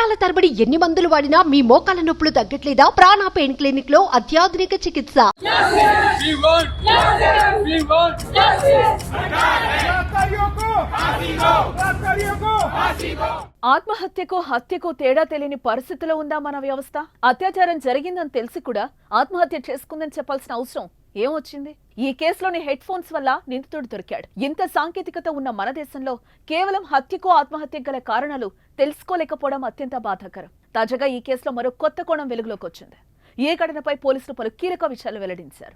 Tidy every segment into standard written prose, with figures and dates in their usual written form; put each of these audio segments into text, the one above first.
సంవత్సరాల తరబడి ఎన్ని మందులు వాడినా మీ మోకాల నొప్పులు తగ్గట్లేదా? ప్రాణ పెయిన్ క్లినిక్ లో అత్యాధునిక చికిత్స. ఆత్మహత్యకు హత్యకు తేడా తెలియని పరిస్థితిలో ఉందా మన వ్యవస్థ? అత్యాచారం జరిగిందని తెలిసి కూడా ఆత్మహత్య చేసుకుందని చెప్పాల్సిన అవసరం ఏమొచ్చింది? ఈ కేసులోని హెడ్ ఫోన్స్ వల్ల నిందితుడు దొరికాడు. ఇంత సాంకేతికత ఉన్న మన దేశంలో కేవలం హత్యకు ఆత్మహత్యకు గల కారణాలు తెలుసుకోలేకపోవడం అత్యంత బాధాకరం. తాజాగా ఈ కేసులో మరో కొత్త కోణం వెలుగులోకి వచ్చింది. ఈ ఘటనపై పోలీసులు పలు కీలక విషయాలు వెల్లడించారు.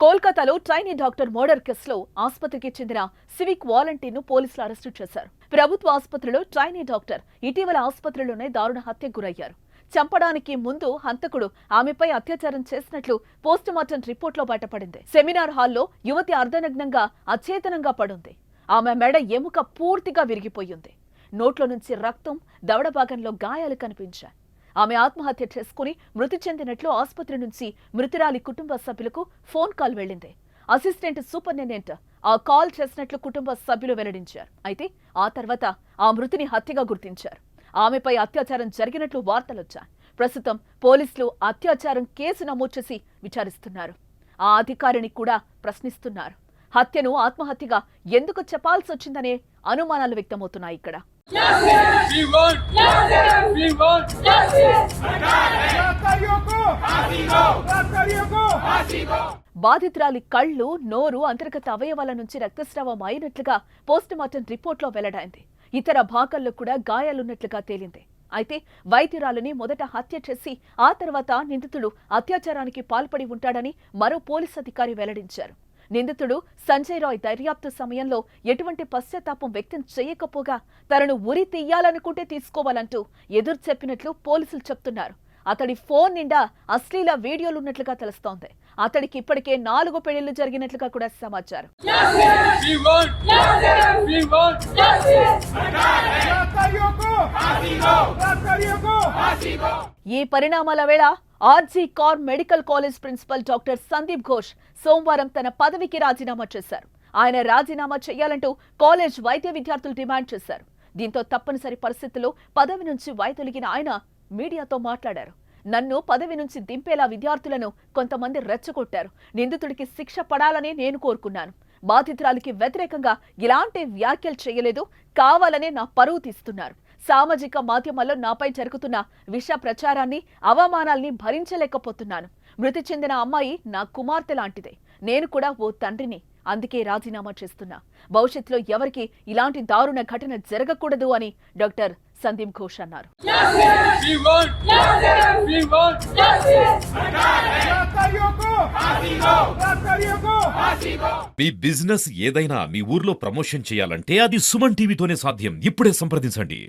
కోల్కతాలో ట్రైనీ డాక్టర్ మర్డర్ కేసులో ఆసుపత్రికి చెందిన సివిక్ వాలంటీర్ను పోలీసులు అరెస్టు చేశారు. ప్రభుత్వ ఆసుపత్రిలో ట్రైనీ డాక్టర్ ఇటీవల ఆసుపత్రిలోనే దారుణ హత్యకు గురయ్యారు. చంపడానికి ముందు హంతకుడు ఆమెపై అత్యాచారం చేసినట్లు పోస్టుమార్టం రిపోర్టులో బయటపడింది. సెమినార్ హాల్లో యువతి అర్ధనగ్నంగా అచేతనంగా పడుంది. ఆమె మెడ ఎముక పూర్తిగా విరిగిపోయింది. నోట్లో నుంచి రక్తం, దవడ భాగంలో గాయాలు కనిపించాయి. ఆమె ఆత్మహత్య చేసుకుని మృతి చెందినట్లు ఆసుపత్రి నుంచి మృతురాలి కుటుంబ సభ్యులకు ఫోన్ కాల్ వెళ్లింది. అసిస్టెంట్ సూపరింటెండెంట్ ఆ కాల్ చేసినట్లు కుటుంబ సభ్యులు వెల్లడించారు. అయితే ఆ తర్వాత ఆ మృతిని హత్యగా గుర్తించారు. ఆమెపై అత్యాచారం జరిగినట్లు వార్తలొచ్చాయి. ప్రస్తుతం పోలీసులు అత్యాచారం కేసు నమోదు చేసి విచారిస్తున్నారు. ఆ అధికారిని కూడా ప్రశ్నిస్తున్నారు. హత్యను ఆత్మహత్యగా ఎందుకు చెప్పాల్సి వచ్చిందనే అనుమానాలు వ్యక్తమవుతున్నాయి. ఇక్కడ బాధితురాలి కళ్ళు, నోరు, అంతర్గత అవయవాల నుంచి రక్తస్రావం అయినట్లుగా పోస్టుమార్టం రిపోర్టులో వెల్లడైంది. ఇతర భాగాల్లో కూడా గాయాలున్నట్లుగా తేలింది. అయితే వైద్యురాలిని మొదట హత్య చేసి ఆ తర్వాత నిందితుడు అత్యాచారానికి పాల్పడి ఉంటాడని మరో పోలీస్ అధికారి వెల్లడించారు. నిందితుడు సంజయ్ రాయ్ దర్యాప్తు సమయంలో ఎటువంటి పశ్చాత్తాపం వ్యక్తం చేయకపోగా తనను ఉరి తీయాలనుకుంటే తీసుకోవాలంటూ ఎదురు చెప్పినట్లు పోలీసులు చెప్తున్నారు. అతడి ఫోన్ నిండా అశ్లీల వీడియోలున్నట్లుగా తెలుస్తోంది. అతడికి ఇప్పటికే 4 పెళ్లిళ్లు జరిగినట్లుగా కూడా సమాచారం. ఈ పరిణామాల వేళ R G Kar medical college principal doctor Sandip Ghosh సోమవారం తన పదవికి రాజీనామా చేశారు. ఆయన రాజీనామా చేయాలంటూ కాలేజ్ వైద్య విద్యార్థులు డిమాండ్ చేశారు. దీంతో తప్పనిసరి పరిస్థితుల్లో పదవి నుంచి వైదొలిగిన ఆయన మీడియాతో మాట్లాడారు. నన్ను పదవి నుంచి దింపేలా విద్యార్థులను కొంతమంది రెచ్చగొట్టారు. నిందితుడికి శిక్ష పడాలని నేను కోరుకున్నాను. బాధితురాలికి వ్యతిరేకంగా ఇలాంటి వ్యాఖ్యలు చేయలేదు. కావాలనే నా పరువు తీస్తున్నారు. సామాజిక మాధ్యమాల్లో నాపై జరుగుతున్న విష ప్రచారాన్ని, అవమానాల్ని భరించలేకపోతున్నాను. మృతి చెందిన అమ్మాయి నా కుమార్తె లాంటిదే. నేను కూడా ఓ తండ్రిని. అందుకే రాజీనామా చేస్తున్నా. భవిష్యత్తులో ఎవరికి ఇలాంటి దారుణ ఘటన జరగకూడదు అని డాక్టర్ సందీప్ ఘోష్ అన్నారు. మీ బిజినెస్ ఏదైనా మీ ఊర్లో ప్రమోషన్ చేయాలంటే అది సుమన్ టీవీతోనే సాధ్యం. ఇప్పుడే సంప్రదించండి.